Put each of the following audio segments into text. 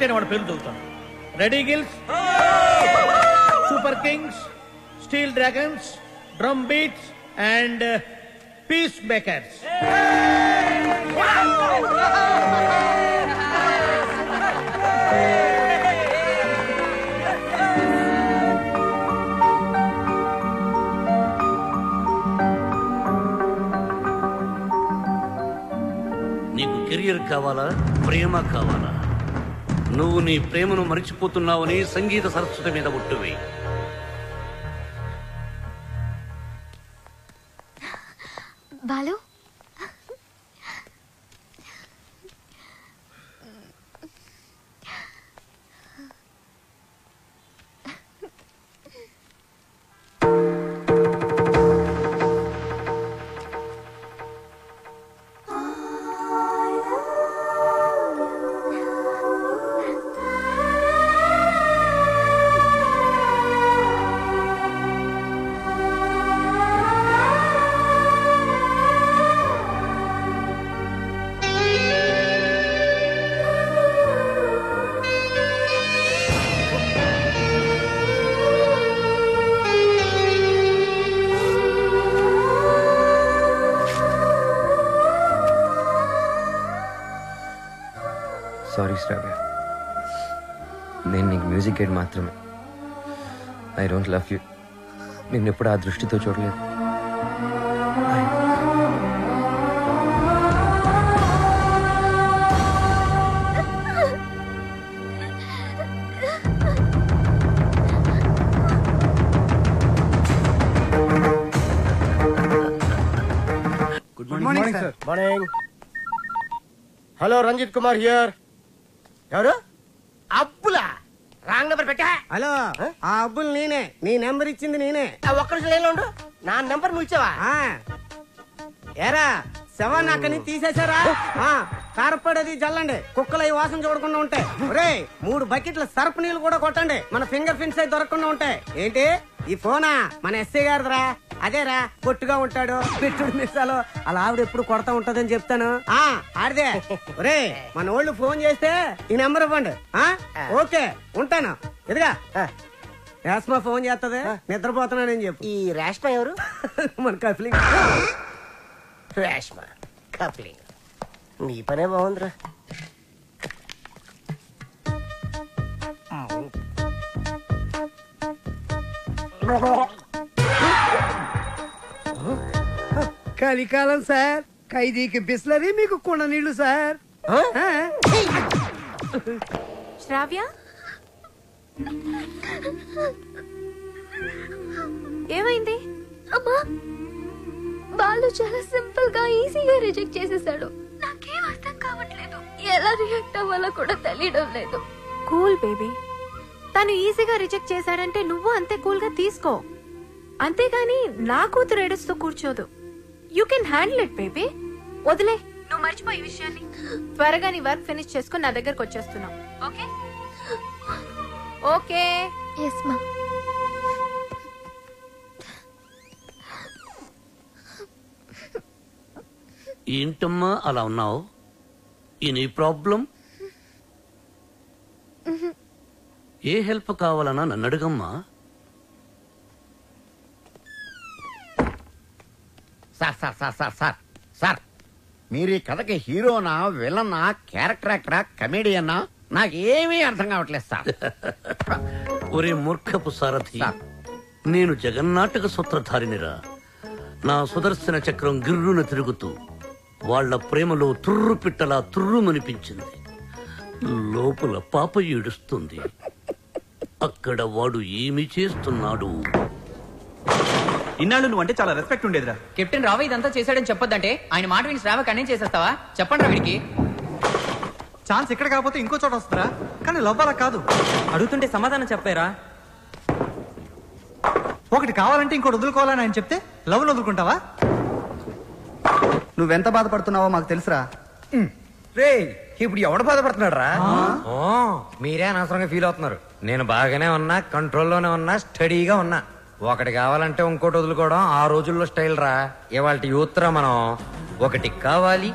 అయిన వాడి పేరు చదువుతాను. Ready Gills, Super Kings, Steel Dragons, Drum Beats and Peace Makers. నీకు కెరియర్ కావాలా, ప్రేమ కావాలా? నువ్వు నీ ప్రేమను మరిచిపోతున్నావని సంగీత సరస్వతి మీద ఒట్టువి. బాలు, సారీ శ్రావ్య, నేను నీకు మ్యూజిక్ గైడ్ మాత్రమే. I don't love you. నిన్ను ఎప్పుడు ఆ దృష్టితో చూడలేదు. Good morning sir. Morning. Hello, Ranjit Kumar here. ఎవరు? అబ్బులా? రాంగ్ నెంబర్ పెట్టా. హలో, ఆ అబ్బులు నేనే. నీ నెంబర్ ఇచ్చింది నేనే. ఒక్క నిమిషం లైన్లో ఉండు. నా నెంబర్ నువ్వు ఇచ్చావా? ఏరా, శవాన్ని అక్కడి నుంచి తీసేశారా? కారపడేది జల్లండి, కుక్కలు అవి వాసన చూడకుండా ఉంటాయి. ఒరే, 3 బకెట్ల సర్ఫ్ నీళ్ళు కూడా కొట్టండి, మన ఫింగర్ ప్రింట్స్ అయి దొరకకుండా ఉంటాయి. ఏంటి ఈ ఫోనా? మన ఎస్ఐ గారిదిరా. అదేరా, పొట్టుగా ఉంటాడు, పెట్టుడు మిస్సాలు. అలా ఆవిడ ఎప్పుడు కొడతా ఉంటదని చెప్తాను. ఆడిదే. ఒరే, మన వాళ్ళు ఫోన్ చేస్తే ఈ నెంబర్ ఇవ్వండి. ఓకే, ఉంటాను. ఎదుగా రేష్మా ఫోన్ చేస్తుంది, నిద్రపోతున్నానని చెప్పు. ఈ రేష్మా ఎవరు? మన కప్లింగ్. రేష్మా కప్లింగ్. నీ పనే బాగుందిరా. కలికాలం సార్, ఖైదీకి బిస్లరీ, మీకు కుండ నీళ్లు సార్. శ్రావ్య, ఏమైంది? అమ్మా, బాలు చాలా సింపుల్ గా ఈజీగా రిజెక్ట్ చేసేసాడు. నాకేం అర్థం కావట్లేదు, ఎలా రియాక్ట్ అవ్వాలో కూడా తెలియడం లేదు. కూల్ బేబీ, తను ఈజీగా రిజెక్ట్ చేశాడంటే నువ్వు అంతే కూల్ గా తీసుకో. అంతేగాని నా కూతురు ఏడుస్తూ కూర్చోదు. You can handle it baby. వదిలే, నువ్వు మర్చిపోయి విషయాన్ని. త్వరగా నీ వర్క్ ఫినిష్ చేసుకుని నా దగ్గరకు వచ్చేస్తున్నావు. Okay okay. ఎస్ మా. ఏంటమ్మా అలా ఉన్నావు? Any problem? ఏ హెల్ప్ కావాలన్నా నన్ను అడుగమ్మా. Sir sir sir sir sir sir, మీరు ఈ కథకి హీరోనా, విలనా, క్యారెక్టర్ యాక్టరా, కమెడియన్నా, నాకేమీ అర్థం కావట్లేదు సార్. ఒరే మూర్ఖపు సారథి, నేను జగన్నాటక సూత్రధారినిరా. నా సుదర్శన చక్రం గిర్రున తిరుగుతూ వాళ్ల ప్రేమలో తుర్రు పిట్టలా తుర్రుమనిపించింది. లోపల పాప ఏడుస్తుంది. అక్కడ వాడు ఏమి చేస్తున్నాడు? ఇన్నాళ్ళు నువ్వు అంటే చాలా రెస్పెక్ట్ ఉండేదిరా. కెప్టెన్ రావు ఇదంతా చేశాడని చెప్పొద్దంటే ఆయన మాట విని శ్రావ కన్నేం చేసేస్తావా? చెప్పండి రా వీడికి. ఛాన్స్ ఇక్కడ కాకపోతే ఇంకో చోట వస్తుందా? కానీ లవ్ అలా కాదు. అడుగుతుంటే సమాధానం చెప్పారా? ఒకటి కావాలంటే ఇంకోటి వదులుకోవాలని ఆయన చెప్తే లవ్ వదులుకుంటావా? నువ్వెంత బాధపడుతున్నావో మాకు తెలుసురా. రే, ఇప్పుడు ఎవడు బాధపడుతున్నాడు రా? మీరే అనవసరంగా ఫీల్ అవుతున్నారు. నేను బాగానే ఉన్నా, కంట్రోల్లోనే ఉన్నా, స్టడీగా ఉన్నా. ఒకటి కావాలంటే ఇంకోటి వదులుకోవడం ఆ రోజుల్లో స్టైల్ రా. ఇవాళ యూత్ రా మనం. ఒకటి కావాలి,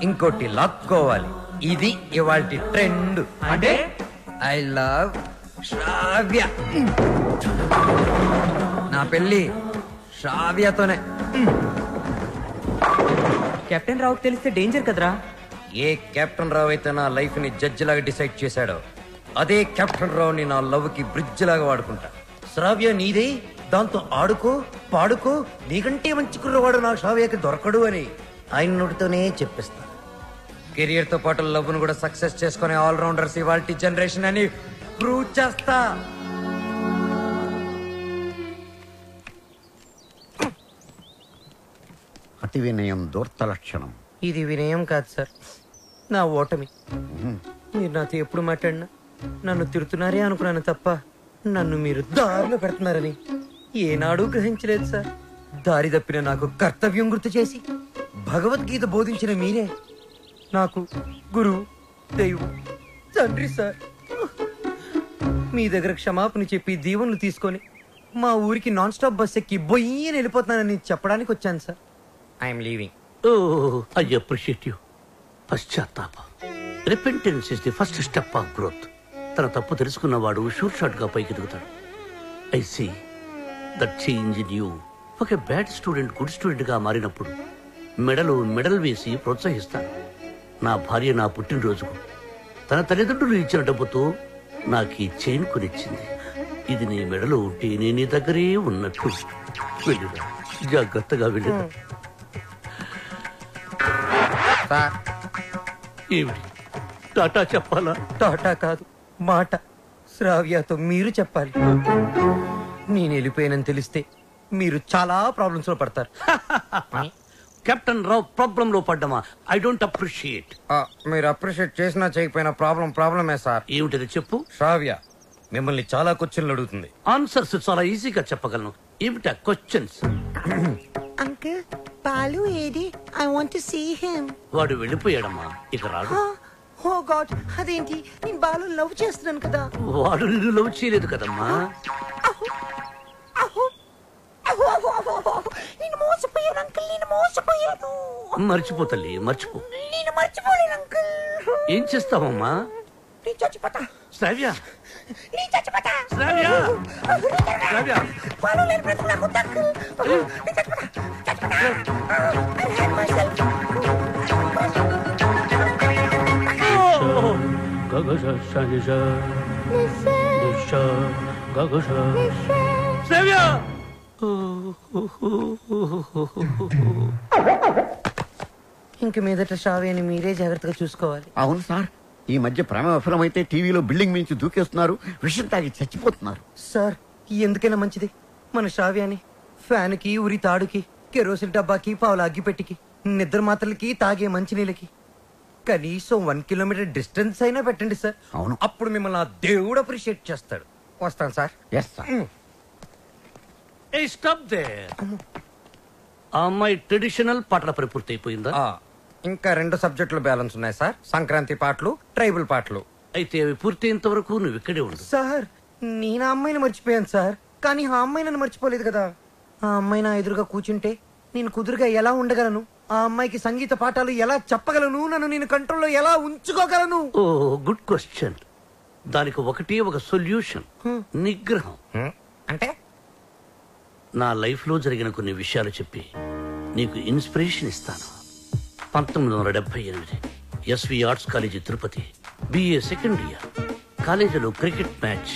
ఇంకోటి లాక్కోవాలి. ఇది ఇవాళ ట్రెండ్. అంటే ఐ లవ్ శ్రావ్య. నా పెళ్ళి శ్రావ్యతోనే. కెప్టెన్ రావుకి తెలిస్తే డేంజర్ కదరా. ఏ కెప్టెన్ రావు అయితే నా లైఫ్ ని జడ్జి లాగా డిసైడ్ చేశాడో అదే కెప్టెన్ రావు ని నా లవ్ కి బ్రిడ్జ్ లాగా వాడుకుంటా. శ్రావ్య నీదే, దాంతో ఆడుకో పాడుకో, నీకంటే మంచి కుర్రవాడు నా శ్రావ్యకి దొరకడు అని ఆయన నోటితోనే చెప్పిస్తా. కెరియర్ తో పాటు లవ్ ను కూడా సక్సెస్ చేసుకునే ఆల్రౌండర్స్ ఇవాల్టి జనరేషన్ అని ప్రూవ్ చేస్తా. అతి వినయం దూర్త లక్షణం. ఇది వినయం కాదు సార్, నా ఓటమి. మీరు నాతో ఎప్పుడు మాట్లాడినా నన్ను తిడుతున్నారే అనుకున్నాను తప్ప నన్ను మీరు దారిలో పెడుతున్నారని ఏనాడూ గ్రహించలేదు సార్. దారి తప్పిన నాకు కర్తవ్యం గుర్తు చేసి భగవద్గీత బోధించిన మీరే నాకు గురువు, దైవం, తండ్రి సార్. మీ దగ్గర క్షమాపణ చెప్పి దీవెనలు తీసుకొని మా ఊరికి నాన్ స్టాప్ బస్ ఎక్కి బొయ్యని వెళ్ళిపోతున్నానని చెప్పడానికి వచ్చాను sir. I'm leaving. I appreciate you. పశ్చాత్తాపం, repentance is the first step of growth. తన తప్పు తెలుసుకున్నవాడు షూర్ షాట్ గా పైకి ఎదుగుతాడు. I see that change in you. ఒక బ్యాడ్ స్టూడెంట్ గుడ్ స్టూడెంట్ గా మారినప్పుడు మెడల్ వేసి ప్రోత్సహిస్తాను. నా భార్య నా పుట్టినరోజుకు తన తల్లిదండ్రులు ఇచ్చిన డబ్బుతో నాకు ఈ చైన్ కొనిచ్చింది. ఇది నీ మెడలో ఉంటే నేను నీ దగ్గరే ఉన్నట్టు. వెళ్ళిరా, జాగ్రత్తగా వెళ్ళిరా. ఏమిటి టాటా చెప్పాలా? టాటా కాదు, మాట. శ్రావ్యతో మీరు చెప్పాలి. నేను వెళ్ళిపోయానని తెలిస్తే మీరు చాలా ప్రాబ్లమ్స్ లో పడతారు. కెప్టెన్ రావు ప్రాబ్లం లో పడ్డమా? I don't appreciate. మీరు అప్రిషియేట్ చేసినా చేయకపోయినా ప్రాబ్లమే సార్. ఏమిటది చెప్పు. శ్రావ్య మిమ్మల్ని చాలా క్వశ్చన్లు అడుగుతుంది. ఆన్సర్స్ చాలా ఈజీగా చెప్పగలను. ఏమిటా క్వశ్చన్స్? అంకుల్, బాలు ఏది? I want to see him. వాడు వెళ్ళిపోయాడమ్మా, ఇక రాడు. ఓ గాడ్, అదేంటి? నేను బాలు లవ్ చేస్తున్నాను కదా. వాడు నిన్ను లవ్ చేయలేదు కదమ్మా. నేను మోసపోయాను అంకుల్, నేను మోసపోయాను. మర్చిపో తల్లి, మర్చిపో. నేను మర్చిపోలేను అంకుల్. ఏం చేస్తావమ్మా? నేను చచ్చిపోతా. శ్రావ్య, నేను చచ్చిపోతా. శ్రావ్య, శ్రావ్య. బాలు లేని బ్రతుకు నాకు వద్దు అంకుల్. నేను చచ్చిపోతా, చచ్చిపోతా. I hate myself. శ్రావ్య. ఇంక మీదట శ్రావ్యని మీరే జాగ్రత్తగా చూసుకోవాలి. అవును సార్, ఈ మధ్య ప్రేమ విఫలమైతే టీవీలో బిల్డింగ్ మించి దూకేస్తున్నారు, విషయం తాగి చచ్చిపోతున్నారు. సార్ ఎందుకైనా మంచిది మన శ్రావ్యాన్ని ఫ్యాన్ కి, ఉరి తాడుకి, కెరోసిన్ డబ్బాకి, పావుల అగ్గిపెట్టికి, నిద్ర మాత్రలకి, తాగే మంచినీళ్ళకి కనీసం 1 కిలోమీటర్ డిస్టెన్స్ అయినా పెట్టండి సార్. అవును, అప్పుడు మిమ్మల్ని ఆ దేవుడు అప్రిషియేట్ చేస్తాడు. వస్తాను sir. Yes sir. Stop there. ఆ అమ్మాయి ట్రెడిషనల్ పాటల పని పూర్తి అయిపోయిందా? ఇంకా 2 సబ్జెక్టులు బ్యాలెన్స్ ఉన్నాయి సార్. సంక్రాంతి పాటలు, ట్రైబల్ పాటలు. అయితే అవి పూర్తయినంత వరకు నువ్వు ఇక్కడే ఉండు. సార్ నేను ఆ అమ్మాయిని మర్చిపోయాను సార్, కానీ ఆ అమ్మాయి నన్ను మర్చిపోలేదు కదా. ఆ అమ్మాయి నా ఎదురుగా కూర్చుంటే నేను కుదురుగా ఎలా ఉండగలను? ఆ అమ్మాయికి సంగీత పాఠాలు ఎలా చెప్పగలను? నన్ను నేను కంట్రోల్లో ఎలా ఉంచుకోగలను? ఓ గుడ్ క్వశ్చన్. దానికి ఒకటే ఒక సొల్యూషన్, నిగ్రహం. అంటే నా లైఫ్ లో జరిగిన కొన్ని విషయాలు చెప్పి నీకు ఇన్స్పిరేషన్ ఇస్తాను. 1978 SV arts college Tirupati, BA second year. కాలేజీలో క్రికెట్ మ్యాచ్,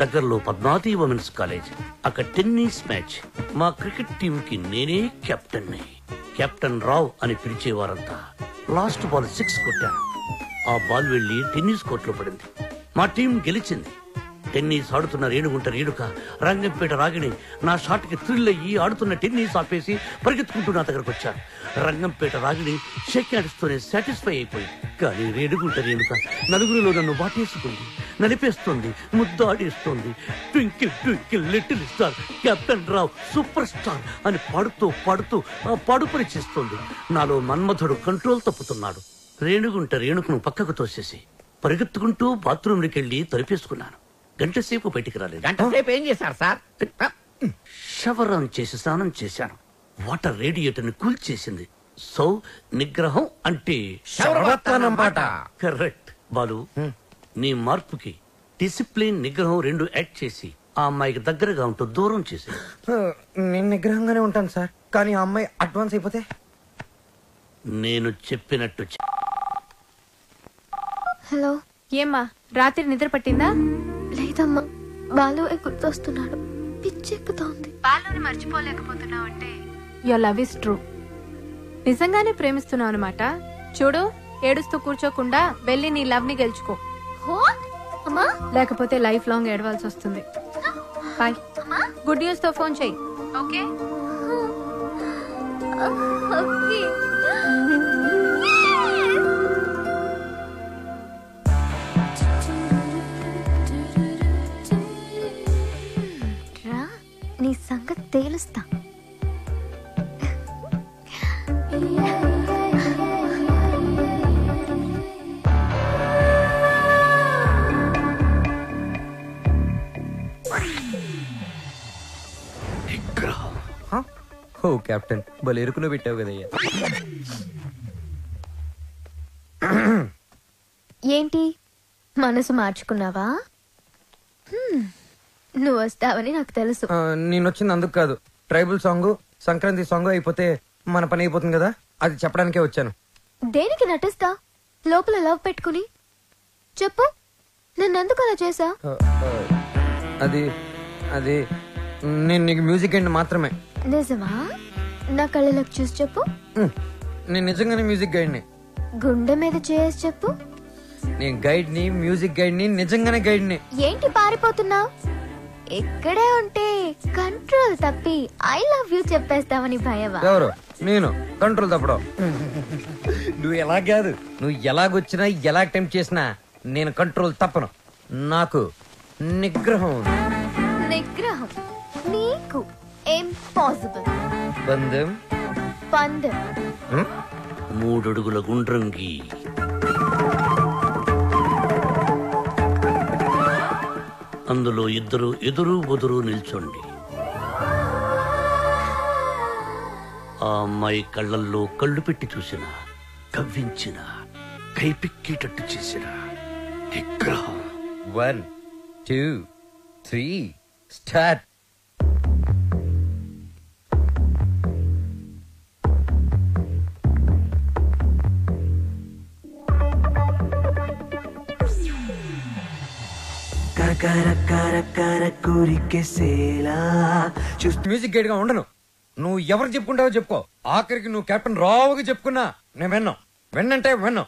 దగ్గరలో పద్మావతి ఉమెన్స్ కాలేజ్. అక్కడ టెన్నిస్ మ్యాచ్. మా క్రికెట్ టీం కి నేనే కెప్టెన్ ని. కెప్టెన్ రావ్ అని పిలిచేవారంతా. లాస్ట్ బాల్ 6 కొట్టాను. ఆ బాల్ వెళ్లి టెన్నిస్ కోర్టులో పడింది. మా టీం గెలిచింది. టెన్నిస్ ఆడుతున్న రేణుగుంట రేణుక, రంగంపేట రాగిణి నా షాట్ కి థ్రిల్ అయ్యి ఆడుతున్న టెన్నిస్ ఆపేసి పరిగెత్తుకుంటూ నా దగ్గరకు వచ్చారు. రంగంపేట రాగిణి షేక్ హ్యాండ్స్తోనే సాటిస్ఫై అయిపోయింది. కానీ రేణుగుంట రేణుక నలుగురిలో నన్ను వాటేసుకుంది, నలిపేస్తోంది, ముద్దాడేస్తోంది. Twinkle twinkle little star, captain Rao super star అని పాడుతూ పాడుతూ ఆ పాడుపని చేస్తోంది. నాలో మన్మధుడు కంట్రోల్ తప్పుతున్నాడు. రేణుగుంట రేణుకను పక్కకు తోసేసి పరిగెత్తుకుంటూ బాత్రూంలోకి వెళ్ళి తలిపేసుకున్నాను. గంట సేపు బయటికి రాలేదు. గంట సేపు ఏం చేశారు సార్? షవర్ ఆన్ చేసి స్నానం చేశాను. వాటర్ రేడియేటర్ ని కూల్ చేసింది. సో నిగ్రహం అంటే శరవత్తనమాట. కరెక్ట్. బాలు, నీ మార్పుకి డిసిప్లిన్, నిగ్రహం 2 యాడ్ చేసి ఆ అమ్మాయికి దగ్గరగా ఉంటూ దూరం చేసి. నేను నిగ్రహంగానే ఉంటాను సార్, కానీ ఆ అమ్మాయి అడ్వాన్స్ అయిపోతే నేను చెప్పినట్టు హలో. ఏమ్మా రాత్రి నిద్ర పట్టిందా? లేదమ్మా, బాలు గుర్తొస్తున్నాడు, పిచ్చెక్కుతోంది. బాలుని మర్చిపోలేకపోతున్నావు అంటే యువర్ లవ్ ఇస్ ట్రూ. నిజంగానే ప్రేమిస్తున్నావు అనమాట. చూడు, ఏడుస్తూ కూర్చోకుండా వెళ్ళి నీ లవ్ ని గెలుచుకో. లేకపోతే లైఫ్ లాంగ్ ఏడవాల్సి వస్తుంది. బాయ్. గుడ్ న్యూస్ తో ఫోన్ చెయ్యి. ఓకే. రా, నీ సంగతి తేలుస్తా. ఓ కెప్టెన్, భలే ఎరుకులో పెట్టావు కదయ్యా. ఏంటి, మనసు మార్చుకున్నావా? నువ్వు వస్తావని నాకు తెలుసు. నేను వచ్చింది అందుకు కాదు. ట్రైబల్ సాంగ్, సంక్రాంతి సాంగ్ అయిపోతే మన పని అయిపోతుంది కదా, అది చెప్పడానికే వచ్చాను. దేనికి నటిస్తా లోపల లవ్ పెట్టుకుని? చెప్పు, నన్నెందుకు అలా చేసా? అది అది నేను నీకు మ్యూజిక్ గైడ్ మాత్రమే. నిజమా? నా కళ్ళలోకి చూసి చెప్పు. నేను నిజంగానే మ్యూజిక్ గైడ్ని. గుండె మీద చేసి చెప్పు. నేను గైడ్ ని, మ్యూజిక్ గైడ్ ని, నిజంగానే గైడ్ ని. ఏంటి పారిపోతున్నావు? ఇక్కడే ఉంటే కంట్రోల్ తప్పి ఐ లవ్ యూ చెప్పేస్తావని భయమా? ఎవరు? నేను కంట్రోల్ తప్పడం. నువ్వు ఎలా కాదు, నువ్వు ఎలాగొచ్చినా ఎలా అటెంప్ట్ చేసినా నేను కంట్రోల్ తప్పను. నాకు నిగ్రహం ఉంది. నిగ్రహం నీకు ఇంపాసిబుల్. బంధం పందెం 3 అడుగుల గుండ్రంగి. అందులో ఇద్దరు ఎదురు బదురు నిల్చోండి. ఆ అమ్మాయి కళ్ళల్లో కళ్ళు పెట్టి చూసిన, కవ్వించిన, కైపిక్కేటట్టు చేసిన నిగ్రహం. 1 2 3 స్టార్ట్. మ్యూజిక్ గైడ్ గా ఉండను. నువ్వు ఎవరు చెప్పుకుంటావో చెప్పుకో. ఆఖరికి నువ్వు కెప్టెన్ రావుగా చెప్పుకున్నా నేను విన్నాం. విన్నంటే విన్నాం.